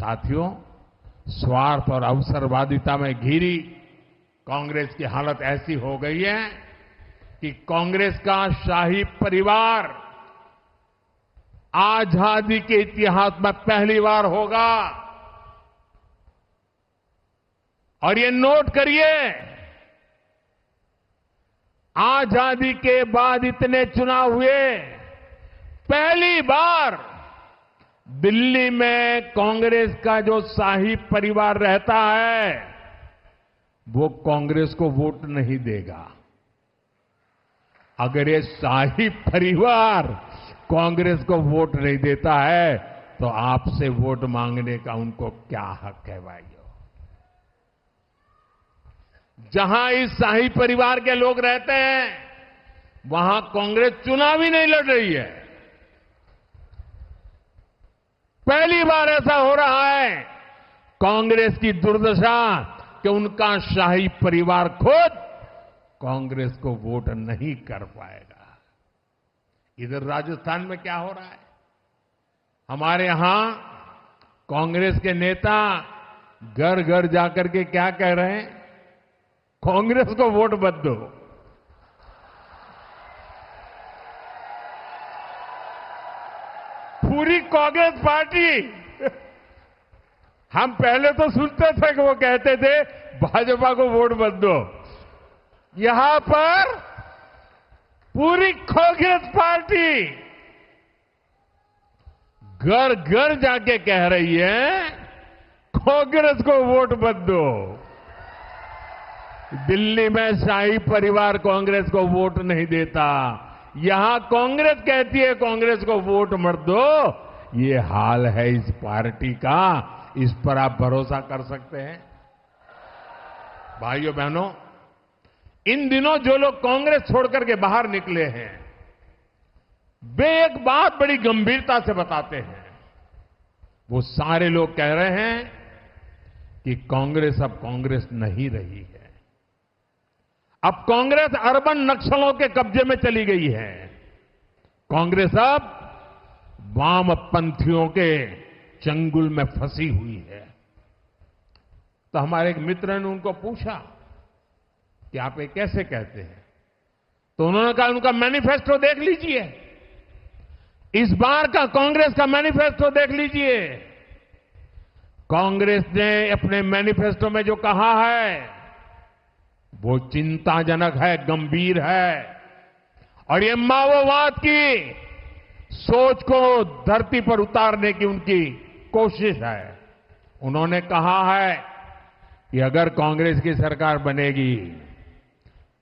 साथियों, स्वार्थ और अवसरवादिता में घिरी कांग्रेस की हालत ऐसी हो गई है कि कांग्रेस का शाही परिवार आजादी के इतिहास में पहली बार होगा। और ये नोट करिए, आजादी के बाद इतने चुनाव हुए, पहली बार दिल्ली में कांग्रेस का जो शाही परिवार रहता है वो कांग्रेस को वोट नहीं देगा। अगर ये शाही परिवार कांग्रेस को वोट नहीं देता है तो आपसे वोट मांगने का उनको क्या हक है भाइयों? जहां इस शाही परिवार के लोग रहते हैं वहां कांग्रेस चुनाव ही नहीं लड़ रही है। पहली बार ऐसा हो रहा है कांग्रेस की दुर्दशा कि उनका शाही परिवार खुद कांग्रेस को वोट नहीं कर पाएगा। इधर राजस्थान में क्या हो रहा है? हमारे यहां कांग्रेस के नेता घर घर जाकर के क्या कह रहे हैं? कांग्रेस को वोट मत दो। पूरी कांग्रेस पार्टी, हम पहले तो सुनते थे कि वो कहते थे भाजपा को वोट मत दो। यहां पर पूरी कांग्रेस पार्टी घर घर जाके कह रही है कांग्रेस को वोट मत दो। दिल्ली में शाही परिवार कांग्रेस को वोट नहीं देता, यहां कांग्रेस कहती है कांग्रेस को वोट मत दो। ये हाल है इस पार्टी का, इस पर आप भरोसा कर सकते हैं? भाइयों बहनों, इन दिनों जो लोग कांग्रेस छोड़कर के बाहर निकले हैं वे एक बात बड़ी गंभीरता से बताते हैं। वो सारे लोग कह रहे हैं कि कांग्रेस अब कांग्रेस नहीं रही है। अब कांग्रेस अर्बन नक्सलों के कब्जे में चली गई है। कांग्रेस अब वामपंथियों के चंगुल में फंसी हुई है। तो हमारे एक मित्र ने उनको पूछा कि आप ये कैसे कहते हैं? तो उन्होंने कहा उनका मैनिफेस्टो देख लीजिए, इस बार का कांग्रेस का मैनिफेस्टो देख लीजिए। कांग्रेस ने अपने मैनिफेस्टो में जो कहा है वो चिंताजनक है, गंभीर है। और ये माओवाद की सोच को धरती पर उतारने की उनकी कोशिश है। उन्होंने कहा है कि अगर कांग्रेस की सरकार बनेगी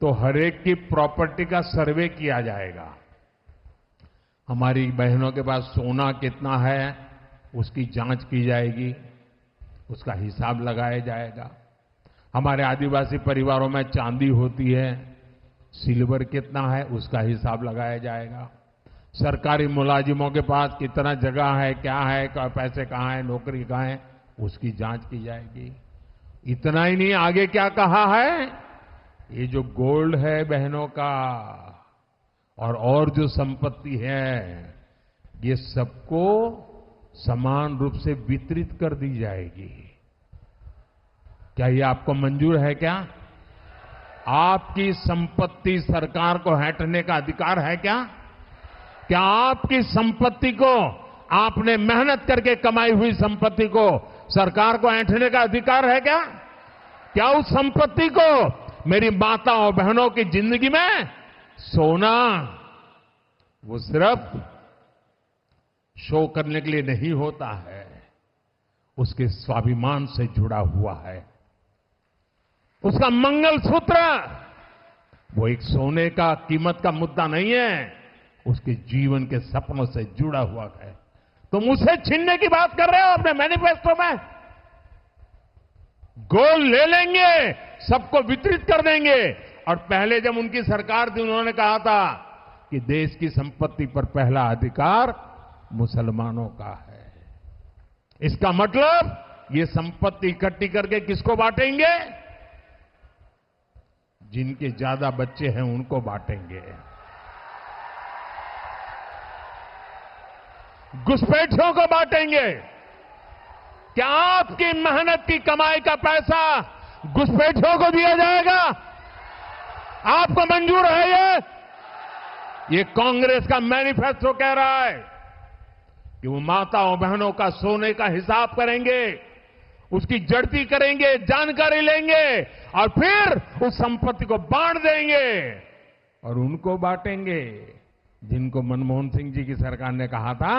तो हरेक की प्रॉपर्टी का सर्वे किया जाएगा। हमारी बहनों के पास सोना कितना है उसकी जांच की जाएगी, उसका हिसाब लगाया जाएगा। हमारे आदिवासी परिवारों में चांदी होती है, सिल्वर कितना है उसका हिसाब लगाया जाएगा। सरकारी मुलाजिमों के पास कितना जगह है, क्या है, पैसे कहां है, नौकरी कहां है, उसकी जांच की जाएगी। इतना ही नहीं, आगे क्या कहा है? ये जो गोल्ड है बहनों का और जो संपत्ति है ये सबको समान रूप से वितरित कर दी जाएगी। क्या ये आपको मंजूर है? क्या आपकी संपत्ति सरकार को हड़पने का अधिकार है? क्या आपकी संपत्ति को, आपने मेहनत करके कमाई हुई संपत्ति को सरकार को ऐंठने का अधिकार है? क्या उस संपत्ति को मेरी माताओं बहनों की जिंदगी में सोना वो सिर्फ शो करने के लिए नहीं होता है, उसके स्वाभिमान से जुड़ा हुआ है। उसका मंगलसूत्र वो एक सोने का कीमत का मुद्दा नहीं है, उसके जीवन के सपनों से जुड़ा हुआ है। तुम उसे छीनने की बात कर रहे हो अपने मैनिफेस्टो में? गोल्ड ले लेंगे, सबको वितरित कर देंगे। और पहले जब उनकी सरकार थी उन्होंने कहा था कि देश की संपत्ति पर पहला अधिकार मुसलमानों का है। इसका मतलब ये संपत्ति इकट्ठी करके किसको बांटेंगे? जिनके ज्यादा बच्चे हैं उनको बांटेंगे। घुसपैठियों को बांटेंगे। क्या आपकी मेहनत की कमाई का पैसा घुसपैठियों को दिया जाएगा? आपको मंजूर है ये कांग्रेस का मैनिफेस्टो कह रहा है कि वो माताओं बहनों का सोने का हिसाब करेंगे, उसकी जड़ती करेंगे, जानकारी लेंगे और फिर उस संपत्ति को बांट देंगे और उनको बांटेंगे जिनको मनमोहन सिंह जी की सरकार ने कहा था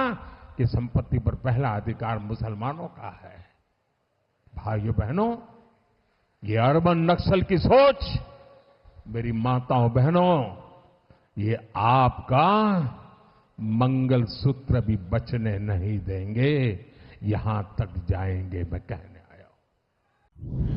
कि संपत्ति पर पहला अधिकार मुसलमानों का है। भाइयों बहनों, ये अर्बन नक्सल की सोच, मेरी माताओं बहनों, ये आपका मंगलसूत्र भी बचने नहीं देंगे, यहां तक जाएंगे, मैं कहने आया हूं।